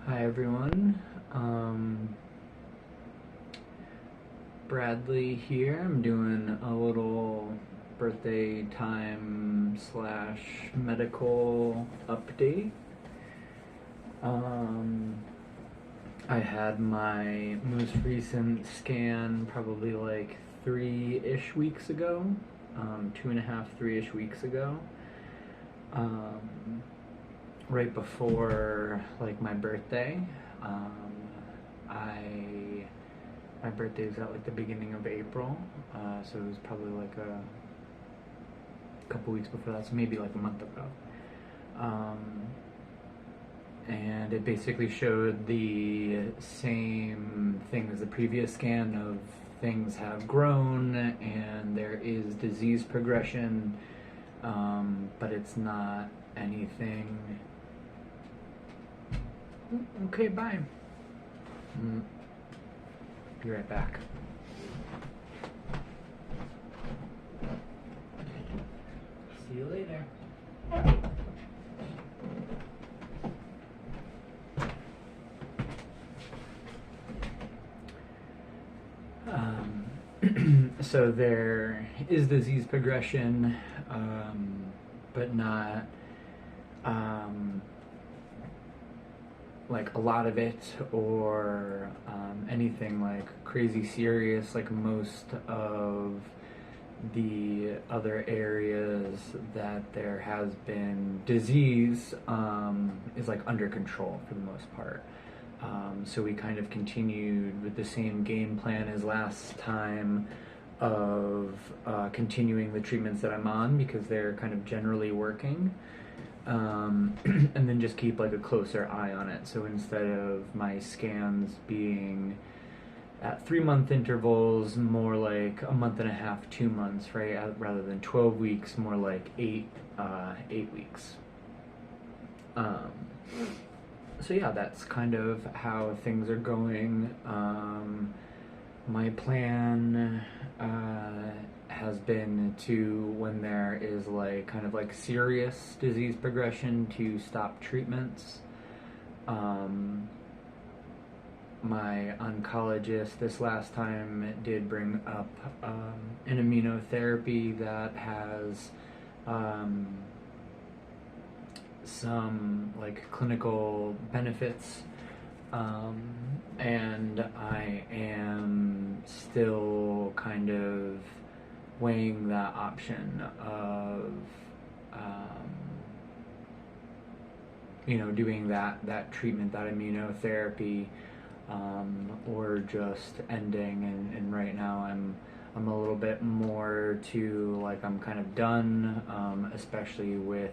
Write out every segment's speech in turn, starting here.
Hi everyone. Bradley here. I'm doing a little birthday time slash medical update. Um, I had my most recent scan probably like 3-ish weeks ago, 2.5, 3-ish weeks ago. Um, right before like my birthday. Um, I my birthday was at like the beginning of April, so it was probably like a couple weeks before that, so maybe like a month ago. Um, and it basically showed the same thing as the previous scan of things have grown and there is disease progression, but it's not anything. Okay, bye. Be right back. See you later. So there is disease progression, but not like a lot of it or anything like crazy serious like most of the other areas that there has been disease is like under control for the most part. So we kind of continued with the same game plan as last time of continuing the treatments that I'm on because they're kind of generally working. And then just keep like a closer eye on it. So instead of my scans being at 3-month intervals, more like a month and a half, 2 months, right? Rather than 12 weeks, more like 8 weeks. So yeah, that's kind of how things are going. My plan has been to, when there is like kind of like serious disease progression, to stop treatments. My oncologist this last time did bring up an immunotherapy that has some like clinical benefits, and I am still kind of weighing that option of doing that treatment, that immunotherapy, or just ending. And right now I'm a little bit more to like I'm kind of done, especially with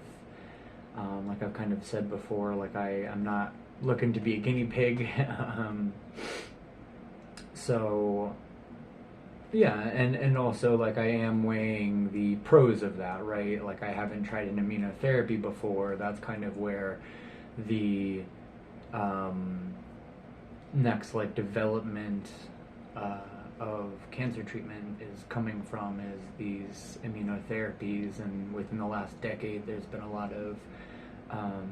like I've kind of said before, like I'm not looking to be a guinea pig. So yeah, and also like I am weighing the pros of that, right? Like I haven't tried an immunotherapy before. That's kind of where the next like development of cancer treatment is coming from, is these immunotherapies. And within the last decade there's been a lot of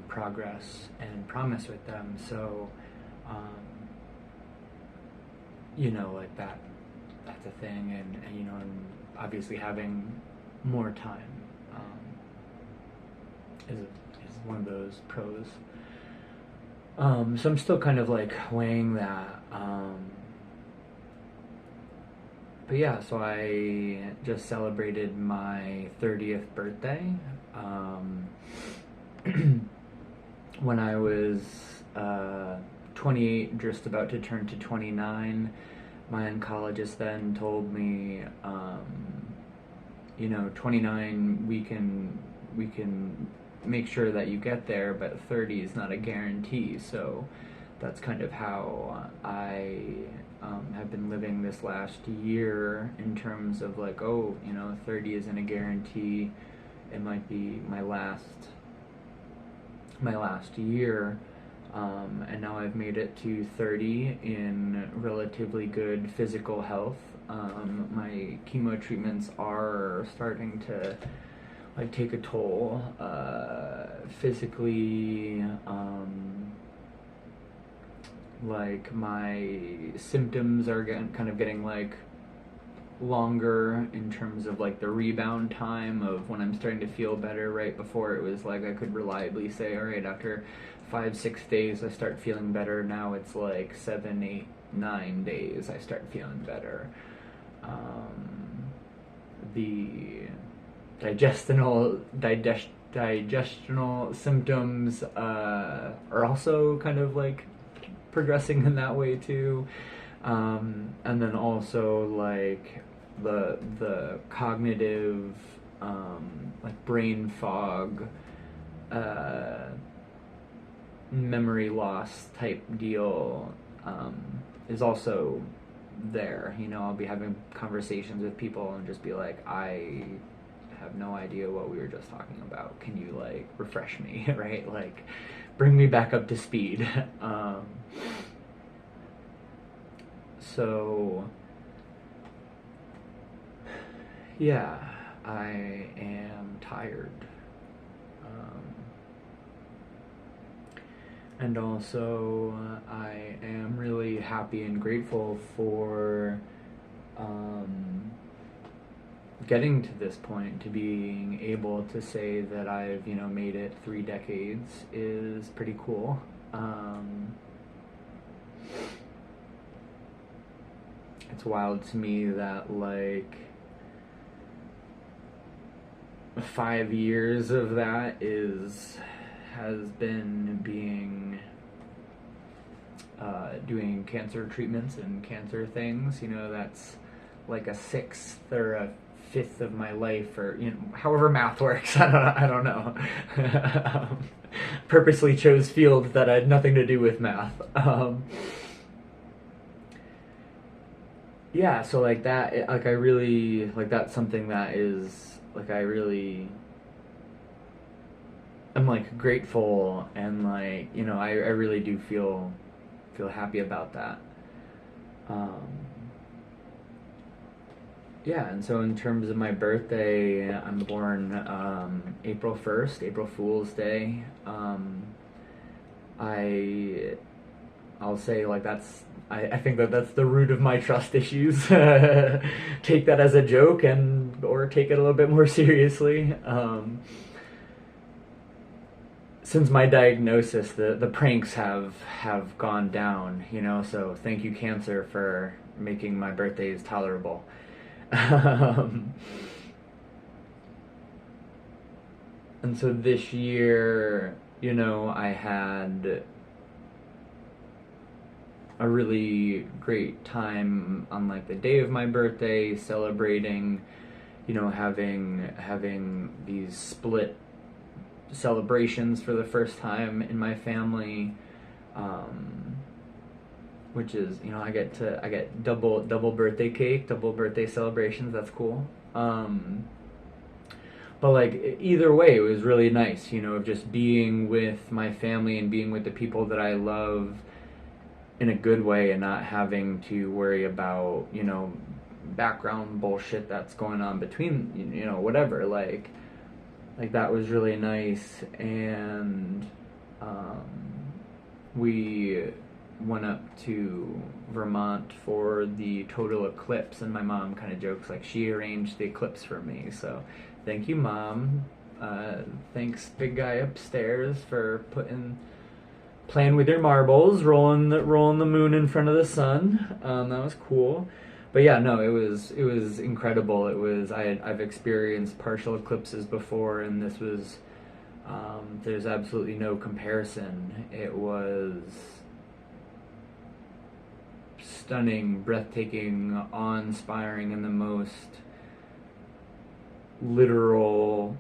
progress and promise with them. So like that's a thing. And obviously having more time is one of those pros. So I'm still kind of like weighing that. But yeah, so I just celebrated my 30th birthday. When I was 28, just about to turn to 29, my oncologist then told me, 29, we can make sure that you get there, but 30 is not a guarantee. So that's kind of how I have been living this last year, in terms of like, 30 isn't a guarantee. It might be my last year. And now I've made it to 30 in relatively good physical health. My chemo treatments are starting to like take a toll physically, like my symptoms are getting like longer in terms of like the rebound time of when I'm starting to feel better. Right before, it was like I could reliably say, all right, after 5-6 days I start feeling better. Now it's like 7-8-9 days I start feeling better. The digestional symptoms are also kind of like progressing in that way too. And then also like the cognitive like brain fog, memory loss type deal is also there. I'll be having conversations with people and just be like, I have no idea what we were just talking about. Can you like refresh me, right? Like bring me back up to speed. So yeah, I am tired. And also, I am really happy and grateful for getting to this point, to being able to say that I've, made it 3 decades is pretty cool. It's wild to me that like 5 years of that has been being doing cancer treatments and cancer things. That's like a sixth or a fifth of my life, or however math works. I don't know. Purposely chose fields that had nothing to do with math. Yeah, so like that, like I really like that's something that is like I'm like grateful, and like I really do feel happy about that. Um, yeah, and so in terms of my birthday, I'm born April 1st, April Fool's Day. I I'll say like I think that's the root of my trust issues. Take that as a joke or take it a little bit more seriously. Since my diagnosis, the pranks have gone down, so thank you, cancer, for making my birthdays tolerable. And so this year, I had a really great time on like the day of my birthday, celebrating, having these split celebrations for the first time in my family, which is I get double birthday cake, double birthday celebrations. That's cool. But like either way, it was really nice, of just being with my family and being with the people that I love in a good way, and not having to worry about background bullshit that's going on between whatever. Like that was really nice. And we went up to Vermont for the total eclipse, and my mom kind of jokes like she arranged the eclipse for me, so thank you, Mom. Thanks, big guy upstairs, for playing with your marbles, rolling the moon in front of the sun. That was cool. But yeah, no, it was incredible. I've experienced partial eclipses before, and this was there's absolutely no comparison. It was stunning, breathtaking, awe-inspiring in the most literal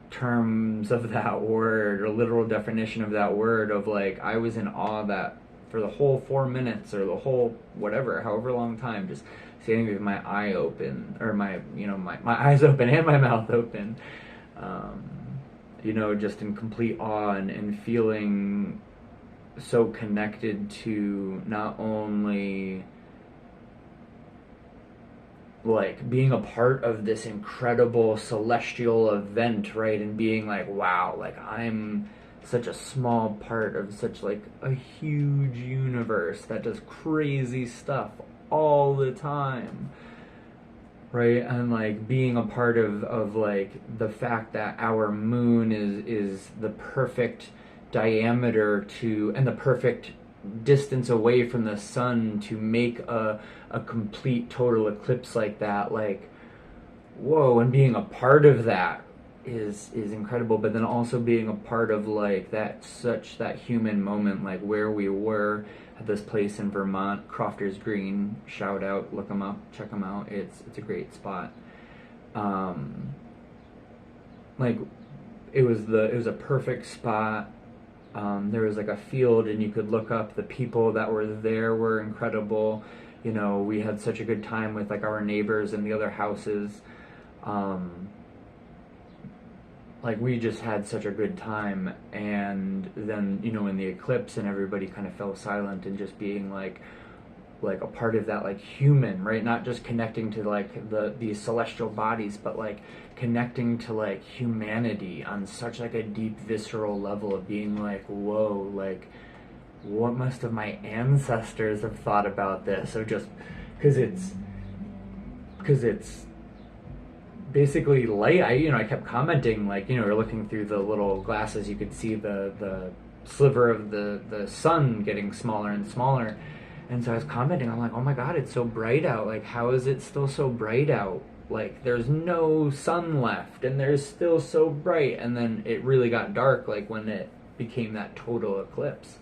terms of that word, or literal definition of that word, of like I was in awe that for the whole 4 minutes, or the whole whatever, however long time, just standing with my eye open, or my eyes open and my mouth open, just in complete awe, and feeling so connected to not only like being a part of this incredible celestial event, right, and being like, wow, like I'm such a small part of such like a huge universe that does crazy stuff all the time, right? And like being a part of like the fact that our moon is the perfect diameter to, and the perfect distance away from the sun to make a complete total eclipse like that, like whoa. And being a part of that is incredible. But then also being a part of like that human moment, like where we were at this place in Vermont, Crofters Green, shout out, look them up, check them out, it's a great spot. Like it was a perfect spot. There was like a field, and you could look up. The people that were there were incredible. You know, we had such a good time with like our neighbors and the other houses. Like we just had such a good time. And then, you know, in the eclipse, and everybody kind of fell silent, and just being like a part of that, like human, right? Not just connecting to like these celestial bodies, but like connecting to like humanity on such like a deep visceral level of being like, whoa, like what must have my ancestors have thought about this? So just because it's basically light. I kept commenting, like, you're looking through the little glasses, you could see the sliver of the sun getting smaller and smaller. And so I was commenting, I'm like, oh my god, it's so bright out. Like, how is it still so bright out? Like, there's no sun left, and there's still so bright. And then it really got dark, like, when it became that total eclipse.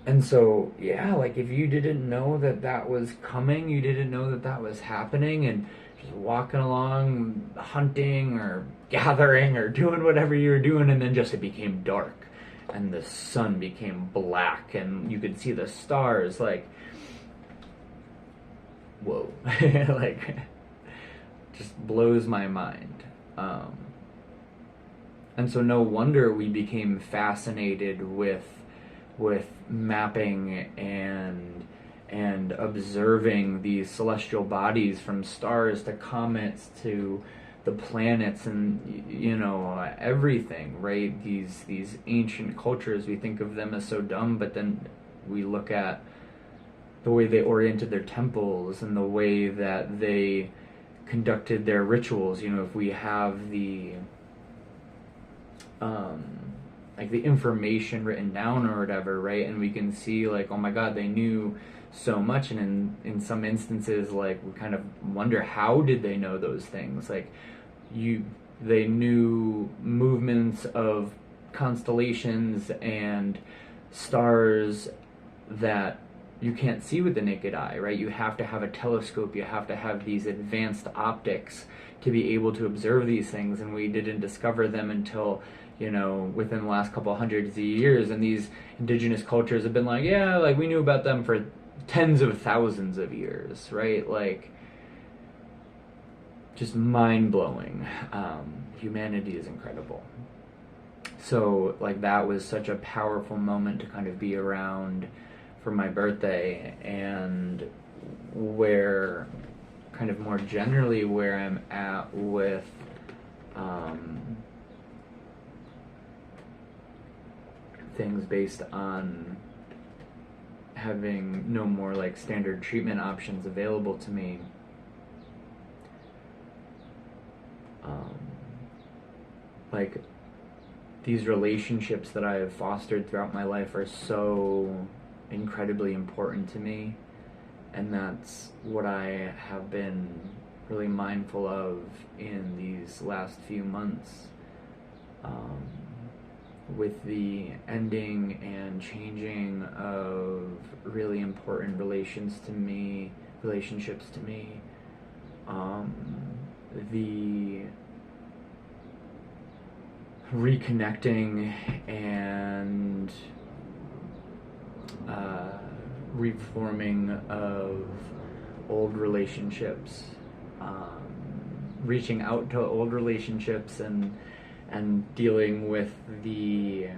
And so, yeah, like, if you didn't know that that was coming, you didn't know that that was happening, and just walking along, hunting, or gathering, or doing whatever you were doing, and then just it became dark. And the sun became black, and you could see the stars, like, whoa. Like, just blows my mind. And so no wonder we became fascinated with mapping and observing these celestial bodies, from stars to comets to the planets, and everything, right? These ancient cultures, we think of them as so dumb, but then we look at the way they oriented their temples and the way that they conducted their rituals. If we have the like the information written down or whatever, right? And we can see, like, oh my god, they knew so much. And in some instances, like, we kind of wonder, how did they know those things? Like, they knew movements of constellations and stars that you can't see with the naked eye, right? You have to have a telescope, you have to have these advanced optics to be able to observe these things. And we didn't discover them until within the last couple hundreds of years. And these indigenous cultures have been like, yeah, like, we knew about them for tens of thousands of years, right? Like, just mind-blowing. Humanity is incredible. So, like, that was such a powerful moment to kind of be around for my birthday. And where, kind of more generally, where I'm at with things based on having no more like standard treatment options available to me. Like, these relationships that I have fostered throughout my life are so incredibly important to me, and that's what I have been really mindful of in these last few months. With the ending and changing of really important relationships to me, the reconnecting and reforming of old relationships, reaching out to old relationships, and dealing with the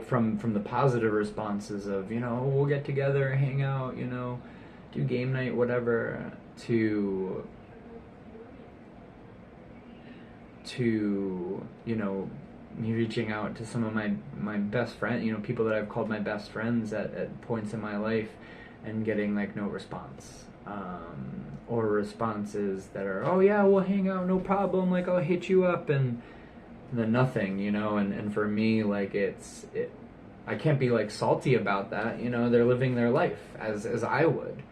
from the positive responses of we'll get together, hang out, do game night, whatever, to to, me reaching out to some of my best friends, people that I've called my best friends at points in my life, and getting like no response. Or responses that are, oh yeah, we'll hang out, no problem, like I'll hit you up, and then nothing, and for me, like I can't be like salty about that, they're living their life as I would.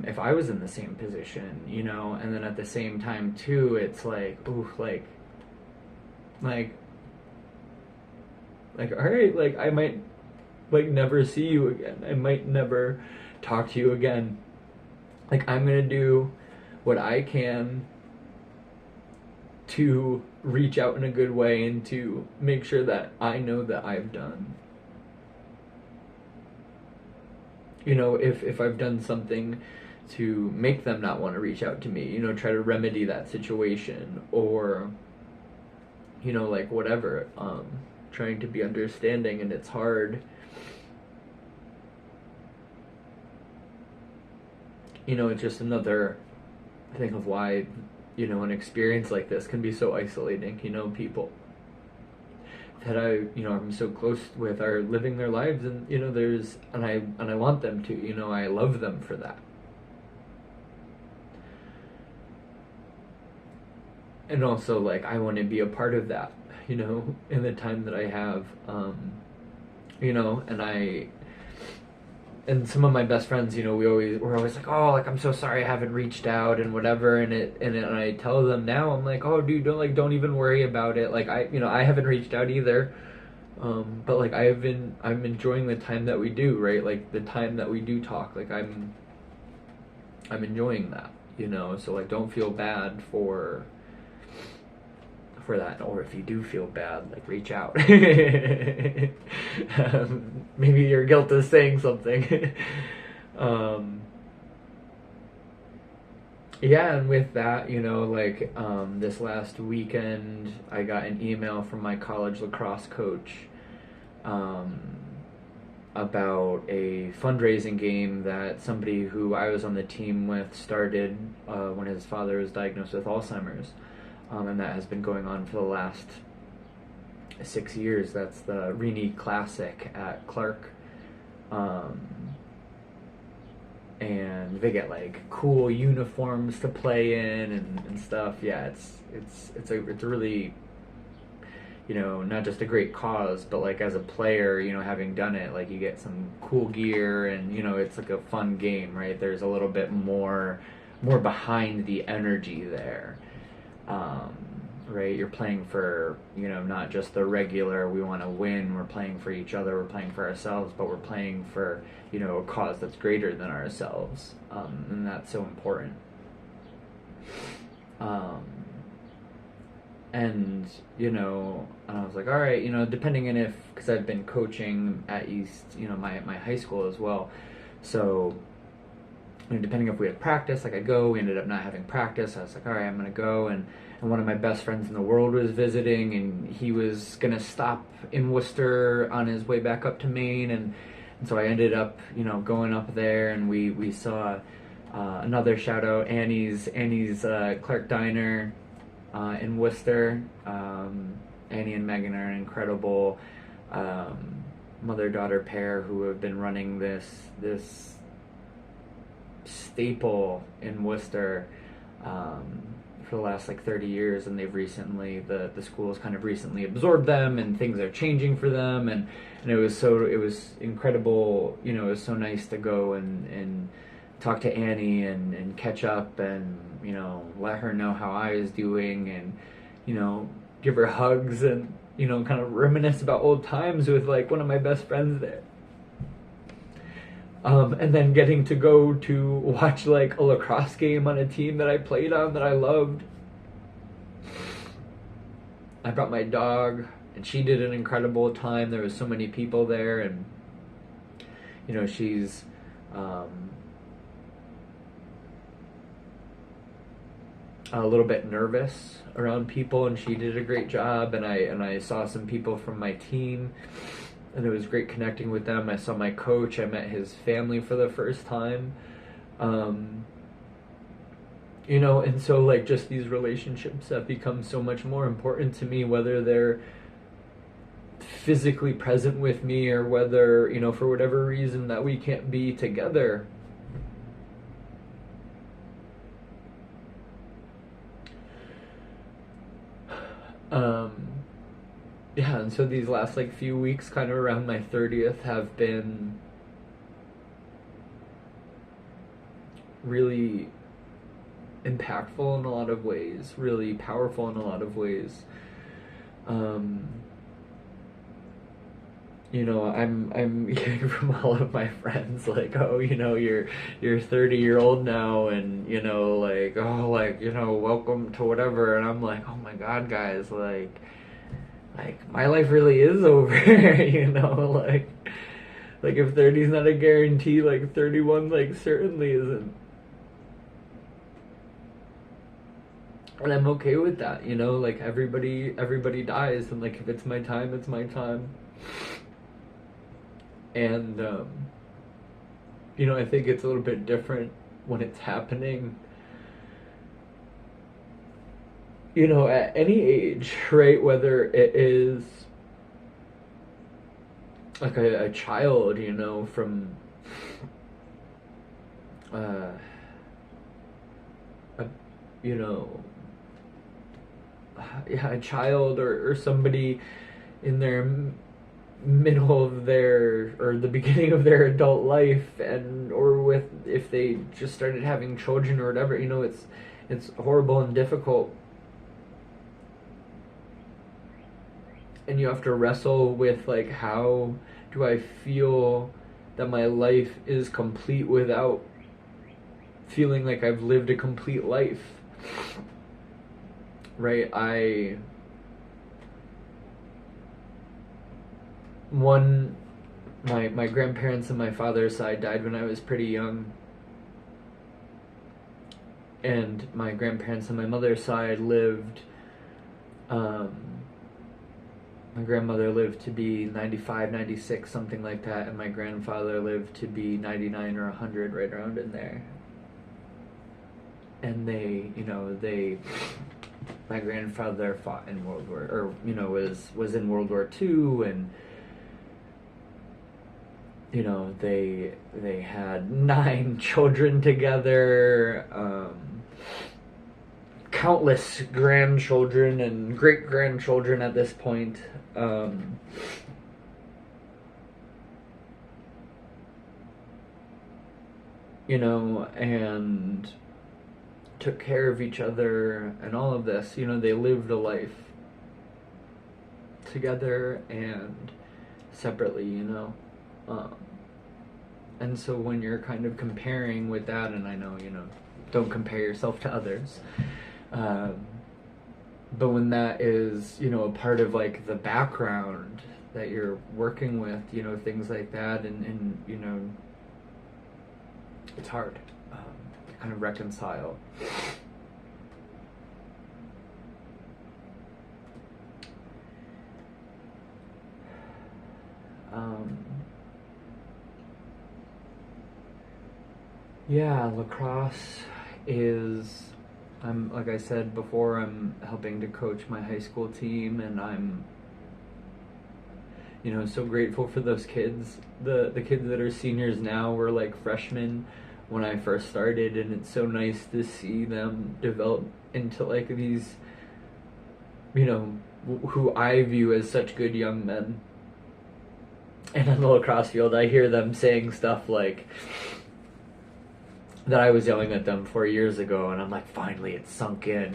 If I was in the same position, and then at the same time too, it's like, ooh, like, all right, like I might like never see you again. I might never talk to you again. Like, I'm gonna do what I can to reach out in a good way and to make sure that I know that I've done. If I've done something to make them not want to reach out to me, try to remedy that situation, or, like whatever, trying to be understanding, and it's hard. It's just another thing of why, an experience like this can be so isolating. People that I'm so close with are living their lives, and, I want them to, I love them for that. And also, like, I want to be a part of that, in the time that I have, and some of my best friends, we're always like, oh, like, I'm so sorry I haven't reached out and whatever, and I tell them now, I'm like, oh, dude, don't even worry about it. Like, I haven't reached out either, but like I'm enjoying the time that we do, right? Like the time that we do talk, like I'm enjoying that, So like, don't feel bad for that, or if you do feel bad, like, reach out. Maybe your guilt is saying something. Yeah, and with that, this last weekend, I got an email from my college lacrosse coach about a fundraising game that somebody who I was on the team with started when his father was diagnosed with Alzheimer's. And that has been going on for the last 6 years. That's the Rini Classic at Clark. And they get like cool uniforms to play in and stuff. Yeah, it's a really, not just a great cause, but like as a player, having done it, like you get some cool gear, and it's like a fun game, right? There's a little bit more behind the energy there. Right, you're playing for, not just the regular, we want to win, we're playing for each other, we're playing for ourselves, but we're playing for, a cause that's greater than ourselves, and that's so important. And, I was like, all right, depending on because I've been coaching at East, my high school as well, so, depending if we had practice, like I go, we ended up not having practice, I was like, all right, I'm going to go, and one of my best friends in the world was visiting, and he was going to stop in Worcester on his way back up to Maine, and so I ended up, going up there, and we saw another shout out, Annie's Clark Diner in Worcester. Annie and Megan are an incredible mother-daughter pair who have been running this staple in Worcester for the last like 30 years, and they've recently, the school's kind of recently absorbed them, and things are changing for them, and it was incredible. It was so nice to go and talk to Annie and catch up, and let her know how I was doing, and give her hugs, and kind of reminisce about old times with like one of my best friends there. And then getting to go to watch like a lacrosse game on a team that I played on that I loved. I brought my dog, and she did an incredible time. There was so many people there, and she's a little bit nervous around people, and she did a great job, and I saw some people from my team, and it was great connecting with them. I saw my coach. I met his family for the first time. And so like just these relationships have become so much more important to me, whether they're physically present with me or whether, for whatever reason that we can't be together. Um, yeah, and so these last like few weeks, kind of around my 30th, have been really impactful in a lot of ways, really powerful in a lot of ways. Um, I'm hearing from all of my friends like, oh, you're 30-year-old now, and like, oh, like, welcome to whatever, and I'm like, oh my God, guys, like my life really is over, like if 30 is not a guarantee, like 31 like certainly isn't. And I'm okay with that, like everybody dies, and like if it's my time, it's my time. And I think it's a little bit different when it's happening, at any age, right? Whether it is like a child, from a, you know yeah, a child, or somebody in their middle of their, or the beginning of their adult life, and or with, if they just started having children or whatever, it's horrible and difficult, and you have to wrestle with like, how do I feel that my life is complete without feeling like I've lived a complete life, right? My grandparents on my father's side died when I was pretty young, and my grandparents on my mother's side lived. My grandmother lived to be 95, 96, something like that, and my grandfather lived to be 99 or 100, right around in there. And my grandfather fought in World War, or was in World War II, and they had 9 children together, countless grandchildren and great grandchildren at this point. And took care of each other and all of this. They lived a life together and separately. And so when you're kind of comparing with that, and I know, don't compare yourself to others, but when that is, a part of like the background that you're working with, things like that, and it's hard to kind of reconcile. Yeah, lacrosse is, like I said before, I'm helping to coach my high school team, and I'm so grateful for those kids. The kids that are seniors now were like freshmen when I first started, and it's so nice to see them develop into like these, who I view as such good young men. And on the lacrosse field, I hear them saying stuff like that I was yelling at them 4 years ago, and I'm like, finally it's sunk in,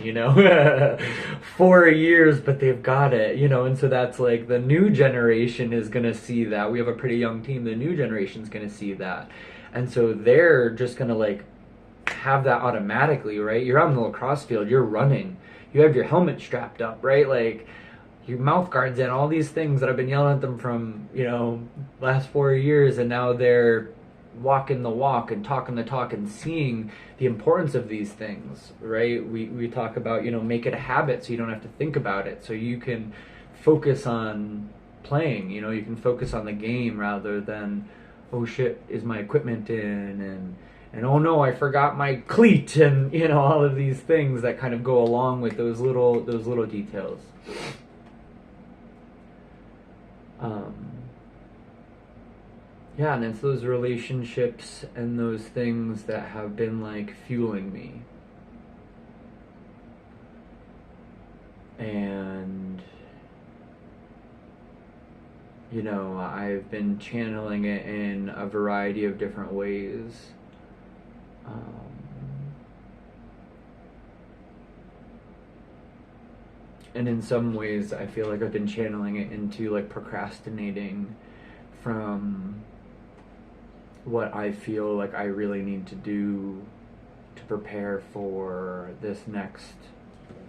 4 years, but they've got it, and so that's like, the new generation is gonna see that. We have a pretty young team, the new generation's gonna see that, and so they're just gonna like have that automatically, right? You're on the lacrosse field, you're running, you have your helmet strapped up, right? Like, your mouth guards in, all these things that I've been yelling at them from, last 4 years, and now they're walking the walk and talking the talk and seeing the importance of these things, right? We talk about, make it a habit so you don't have to think about it, so you can focus on playing, you can focus on the game rather than, oh shit, is my equipment in, and oh no, I forgot my cleat, and you know, all of these things that kind of go along with those little details. Yeah, and it's those relationships and those things that have been like fueling me. And you know, I've been channeling it in a variety of different ways. And in some ways, I feel like I've been channeling it into like procrastinating from what I feel like I really need to do to prepare for this next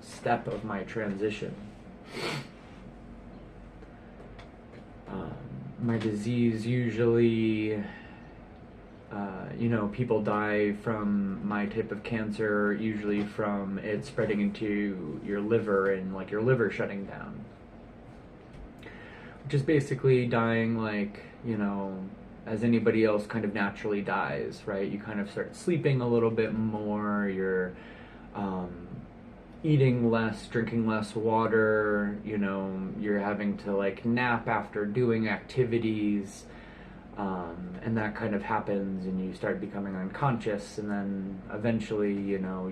step of my transition. My disease usually, you know, people die from my type of cancer usually from it spreading into your liver and like your liver shutting down, which is basically dying like, you know, as anybody else kind of naturally dies, right? You kind of start sleeping a little bit more, you're eating less, drinking less water, you know, you're having to like nap after doing activities, and that kind of happens, and you start becoming unconscious, and then eventually, you know,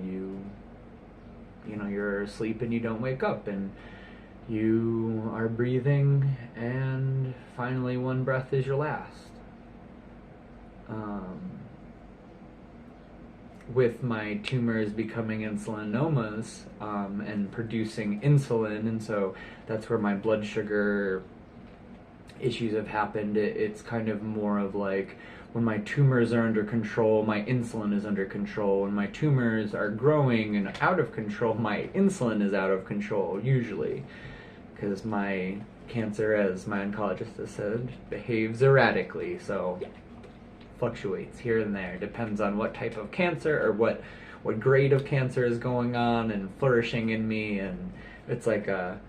you're asleep and you don't wake up, and you are breathing, and finally one breath is your last. With my tumors becoming insulinomas, and producing insulin, and so that's where my blood sugar issues have happened. It's kind of more of like, when my tumors are under control, my insulin is under control. When my tumors are growing and out of control, my insulin is out of control, usually. Because my cancer, as my oncologist has said, behaves erratically, so fluctuates here and there. Depends on what type of cancer or what grade of cancer is going on and flourishing in me, and it's like a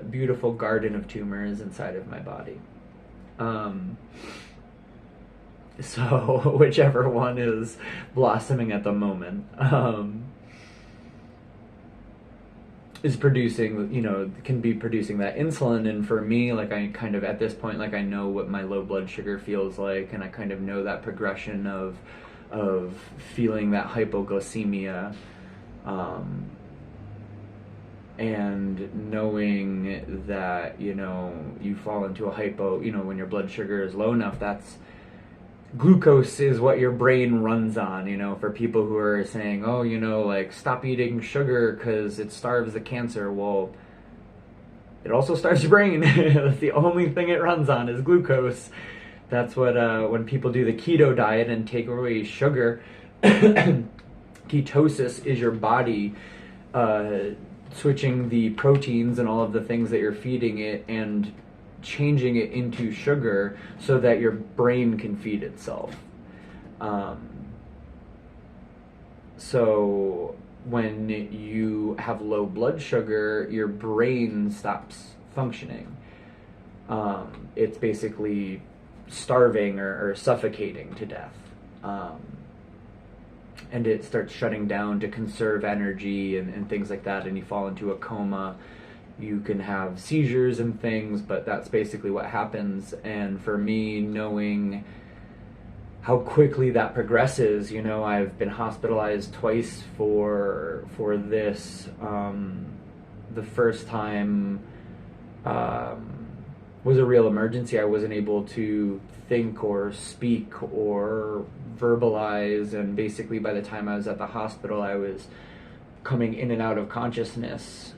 beautiful garden of tumors inside of my body. So whichever one is blossoming at the moment, is producing, you know, can be producing that insulin. And for me, like, I kind of, at this point, like, I know what my low blood sugar feels like, and I kind of know that progression of feeling that hypoglycemia, and knowing that, you know, you fall into a hypo, you know, when your blood sugar is low enough, that's glucose is what your brain runs on, you know, for people who are saying, oh, you know, like, stop eating sugar because it starves the cancer. Well, it also starves your brain. That's the only thing it runs on is glucose. That's what, when people do the keto diet and take away sugar, ketosis is your body switching the proteins and all of the things that you're feeding it and changing it into sugar so that your brain can feed itself. So when you have low blood sugar, your brain stops functioning. It's basically starving or suffocating to death. And it starts shutting down to conserve energy and things like that, and you fall into a coma. You can have seizures and things, but that's basically what happens. And for me, knowing how quickly that progresses, you know, I've been hospitalized twice for this. The first time was a real emergency. I wasn't able to think or speak or verbalize, and basically by the time I was at the hospital, I was coming in and out of consciousness.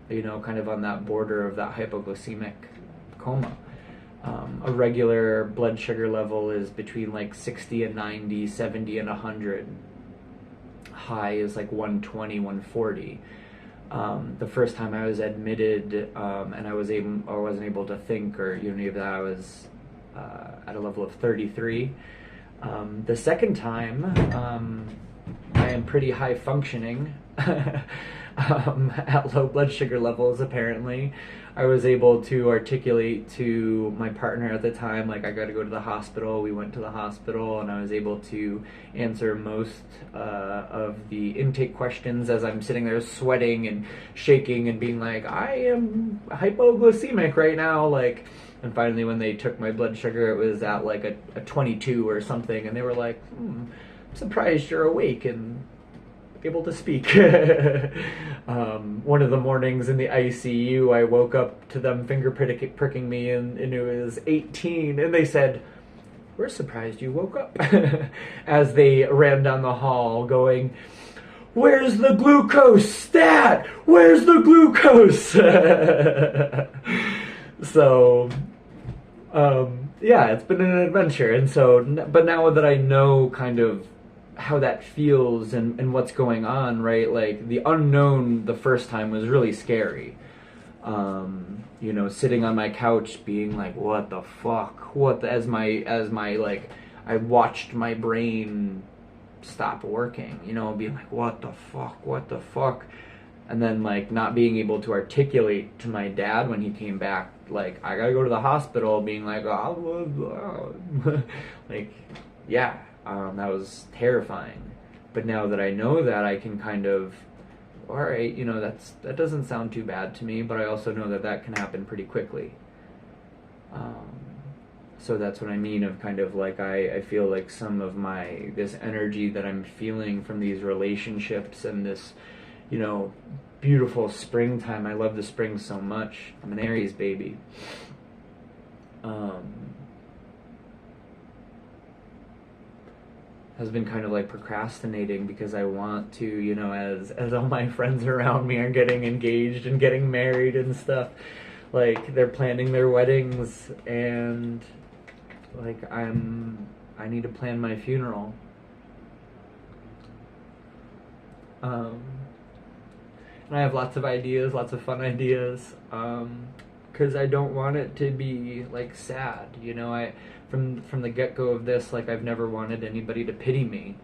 You know, kind of on that border of that hypoglycemic coma. A regular blood sugar level is between like 60 and 90, 70 and 100. High is like 120, 140. The first time I was admitted, and I wasn't able to think or any of that, I was at a level of 33. The second time, I am pretty high functioning. at low blood sugar levels, apparently. I was able to articulate to my partner at the time, like, I got to go to the hospital. We went to the hospital, and I was able to answer most of the intake questions as I'm sitting there sweating and shaking and being like, I am hypoglycemic right now. Like, and finally, when they took my blood sugar, it was at like a 22 or something, and they were like, I'm surprised you're awake and able to speak. One of the mornings in the ICU, I woke up to them finger pricking me, and it was 18, and they said, we're surprised you woke up, as they ran down the hall going, where's the glucose stat? Where's the glucose? So, yeah, it's been an adventure. And so, but now that I know kind of how that feels and what's going on, right? Like, the unknown the first time was really scary. You know, sitting on my couch being like, what the fuck? As my like, I watched my brain stop working, you know, being like, what the fuck? And then, like, not being able to articulate to my dad when he came back, like, I gotta go to the hospital, being like, oh, like, yeah. That was terrifying. But now that I know that, I can kind of, all right, you know, that doesn't sound too bad to me, but I also know that can happen pretty quickly. So that's what I mean of kind of like, I feel like some of this energy that I'm feeling from these relationships and this, you know, beautiful springtime. I love the spring so much. I'm an Aries baby. Has been kind of like procrastinating because I want to, you know, as all my friends around me are getting engaged and getting married and stuff, like, they're planning their weddings, and like, I need to plan my funeral. And I have lots of ideas, lots of fun ideas, because I don't want it to be like sad, you know. From the get-go of this, like, I've never wanted anybody to pity me.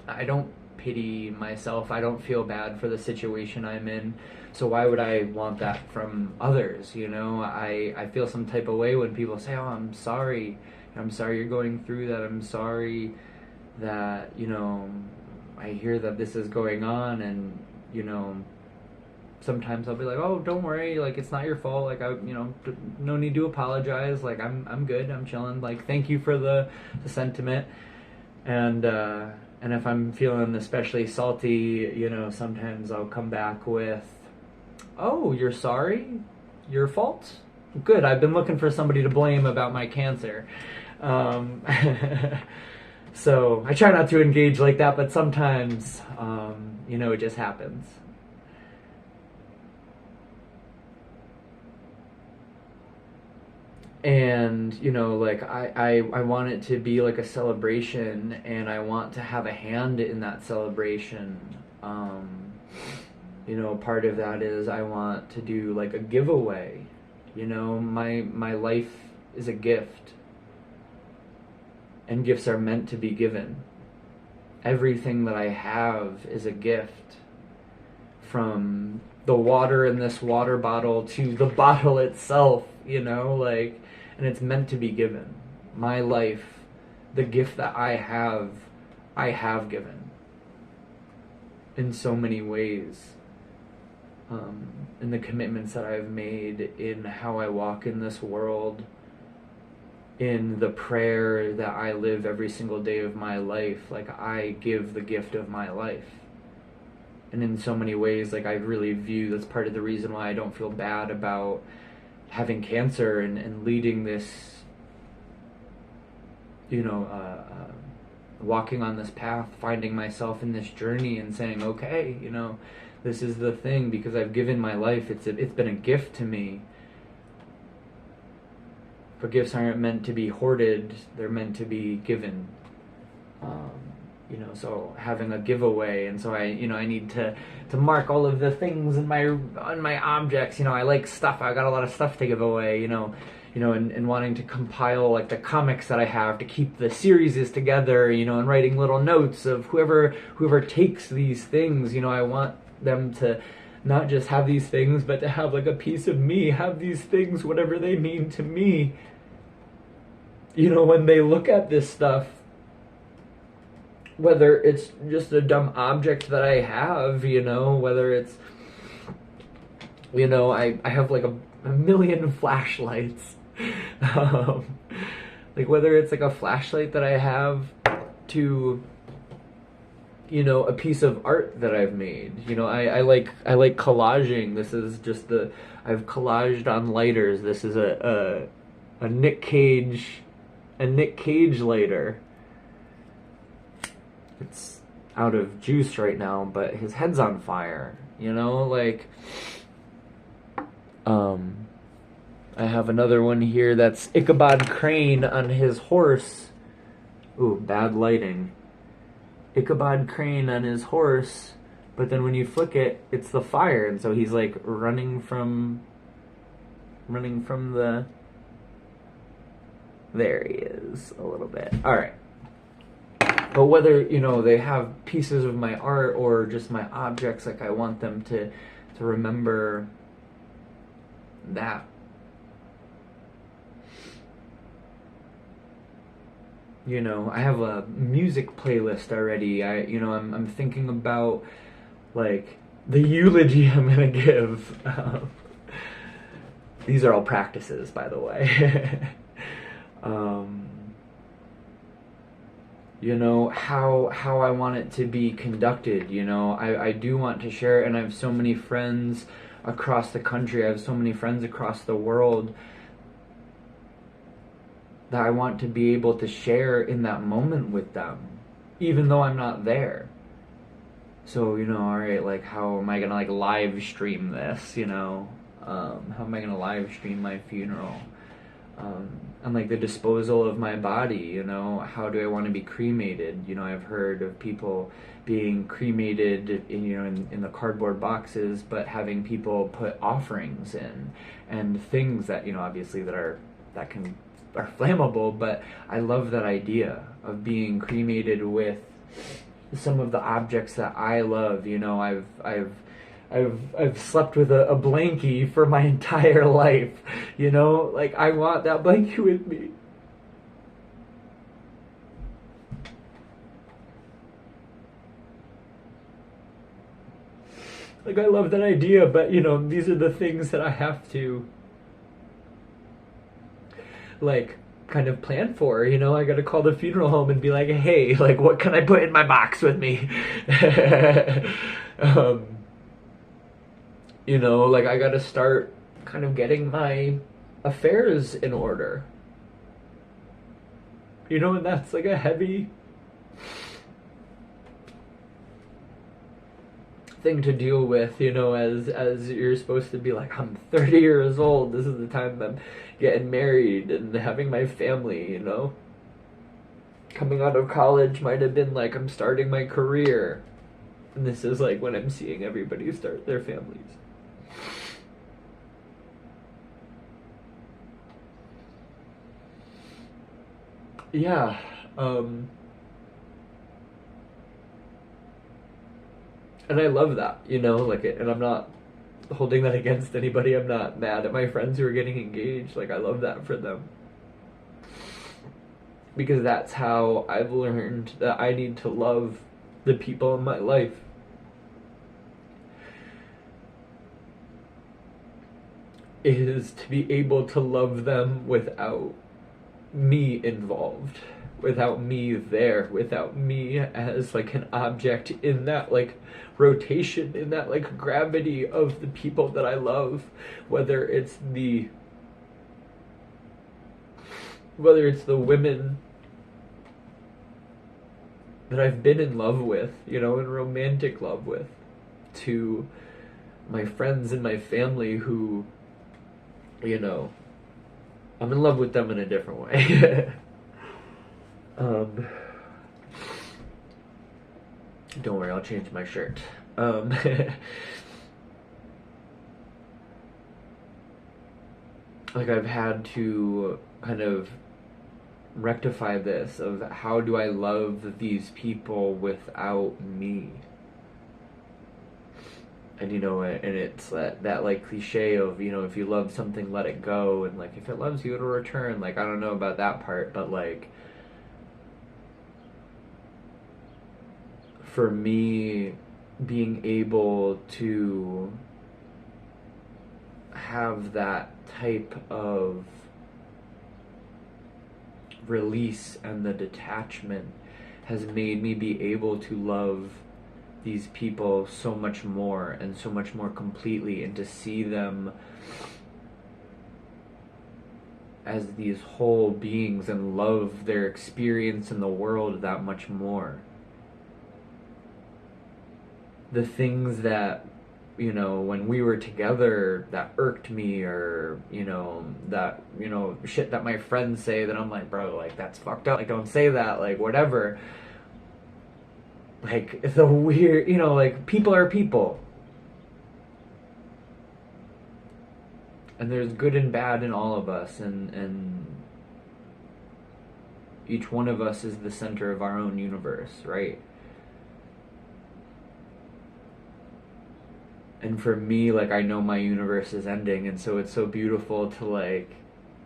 I don't pity myself. I don't feel bad for the situation I'm in. So why would I want that from others, you know? I feel some type of way when people say, oh, I'm sorry you're going through that. I'm sorry that, you know, I hear that this is going on, and, you know, sometimes I'll be like, oh, don't worry, like, it's not your fault, like, you know, no need to apologize, like, I'm good, I'm chilling, like, thank you for the sentiment. And if I'm feeling especially salty, you know, sometimes I'll come back with, oh, you're sorry? Your fault? Good, I've been looking for somebody to blame about my cancer. So I try not to engage like that, but sometimes, you know, it just happens. And, you know, like, I want it to be like a celebration, and I want to have a hand in that celebration. You know, part of that is I want to do like a giveaway. You know, my life is a gift, and gifts are meant to be given. Everything that I have is a gift, from the water in this water bottle to the bottle itself, you know, like, and it's meant to be given. My life, the gift that I have given in so many ways. In the commitments that I've made, in how I walk in this world, in the prayer that I live every single day of my life. Like, I give the gift of my life. And in so many ways, like, I really view that's part of the reason why I don't feel bad about having cancer and leading this, you know, walking on this path, finding myself in this journey and saying, okay, you know, this is the thing, because I've given my life. It's been a gift to me. But gifts aren't meant to be hoarded, they're meant to be given. You know, so having a giveaway, and so I need to mark all of the things on my objects. You know, I like stuff. I got a lot of stuff to give away. You know, and wanting to compile like the comics that I have to keep the series together. You know, and writing little notes of whoever takes these things. You know, I want them to not just have these things, but to have like a piece of me, have these things, whatever they mean to me. You know, when they look at this stuff, whether it's just a dumb object that I have, you know, whether it's, you know, I have like a million flashlights. Like whether it's like a flashlight that I have to, you know, a piece of art that I've made. You know, I like collaging. This is just I've collaged on lighters. This is a Nick Cage lighter. It's out of juice right now, but his head's on fire. You know, like I have another one here that's Ichabod Crane on his horse. Ooh, bad lighting. Ichabod Crane on his horse, but then when you flick it, it's the fire, and so he's like running from the. There he is, a little bit. All right. But whether, you know, they have pieces of my art or just my objects, like I want them to remember that. You know, I have a music playlist already. I'm thinking about like the eulogy I'm gonna give. These are all practices, by the way. You know, how I want it to be conducted. You know, I do want to share it, and I have so many friends across the country. I have so many friends across the world that I want to be able to share in that moment with them, even though I'm not there. So, you know, all right, like, how am I gonna like live stream this? You know, how am I gonna live stream my funeral? And like the disposal of my body, you know, how do I want to be cremated? You know, I've heard of people being cremated in the cardboard boxes, but having people put offerings in and things that, you know, obviously are flammable, but I love that idea of being cremated with some of the objects that I love. You know, I've slept with a blankie for my entire life. You know, like I want that blankie with me. Like I love that idea, but you know, these are the things that I have to like kind of plan for. You know, I gotta call the funeral home and be like, hey, like what can I put in my box with me? You know, like I gotta start kind of getting my affairs in order. You know, and that's like a heavy thing to deal with, you know, as you're supposed to be like, I'm 30 years old, this is the time I'm getting married and having my family, you know. Coming out of college might have been like I'm starting my career. And this is like when I'm seeing everybody start their families. Yeah, and I love that, you know, like, and I'm not holding that against anybody. I'm not mad at my friends who are getting engaged. Like, I love that for them. Because that's how I've learned that I need to love the people in my life. Is to be able to love them without me involved, without me there, without me as like an object in that like rotation, in that like gravity of the people that I love, whether it's the women that I've been in love with, you know, in romantic love with, to my friends and my family who, you know, I'm in love with them in a different way. Don't worry, I'll change my shirt. Like I've had to kind of rectify this of how do I love these people without me? And and it's that like cliche of, if you love something, let it go, and like if it loves you, it'll return. Like, I don't know about that part, but like for me, being able to have that type of release and the detachment has made me be able to love these people so much more and so much more completely, and to see them as these whole beings and love their experience in the world that much more. The things that, when we were together that irked me, or, that, shit that my friends say that I'm like, bro, like, that's fucked up. Like, don't say that, like, whatever. Like, it's a weird, like, people are people. And there's good and bad in all of us, and each one of us is the center of our own universe, right? And for me, like, I know my universe is ending, and so it's so beautiful to like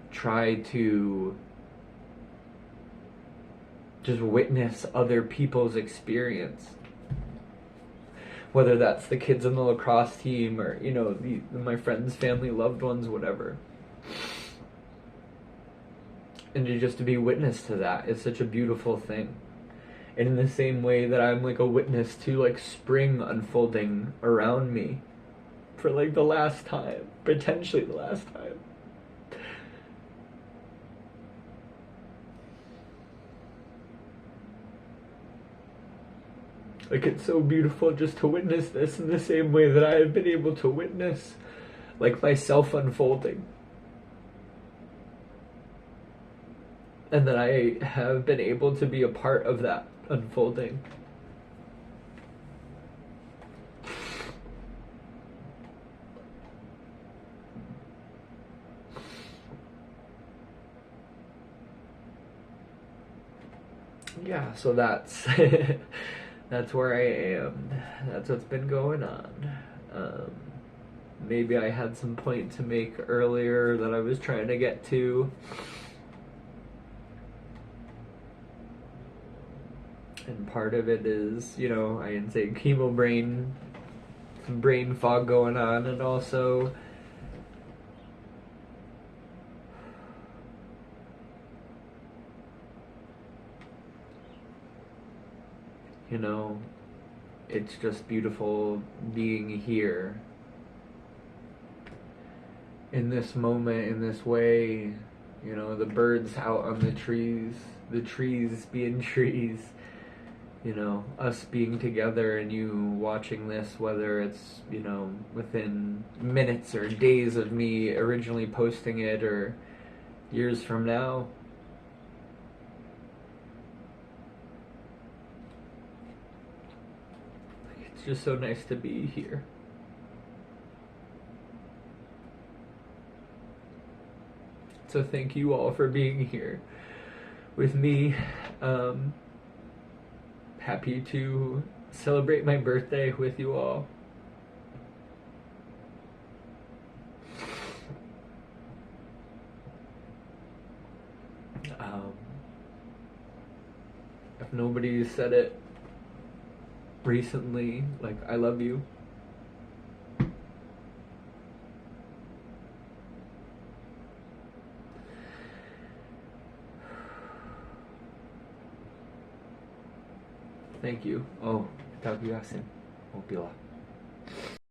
try to just witness other people's experience, whether that's the kids on the lacrosse team, or my friends, family, loved ones, whatever. And to be witness to that is such a beautiful thing. And in the same way that I'm like a witness to like spring unfolding around me for like the last time, potentially the last time. Like, it's so beautiful just to witness this in the same way that I have been able to witness like myself unfolding. And that I have been able to be a part of that unfolding. Yeah, so that's that's where I am. That's what's been going on. Maybe I had some point to make earlier that I was trying to get to. And part of it is, I didn't say chemo brain, some brain fog going on, and also it's just beautiful being here in this moment, in this way. The birds out on the trees being trees, us being together, and you watching this, whether it's, within minutes or days of me originally posting it, or years from now. It's just so nice to be here. So thank you all for being here with me. Happy to celebrate my birthday with you all. If nobody said it recently, like, I love you. Thank you. Oh, tawag ko yasin. Oh, pila.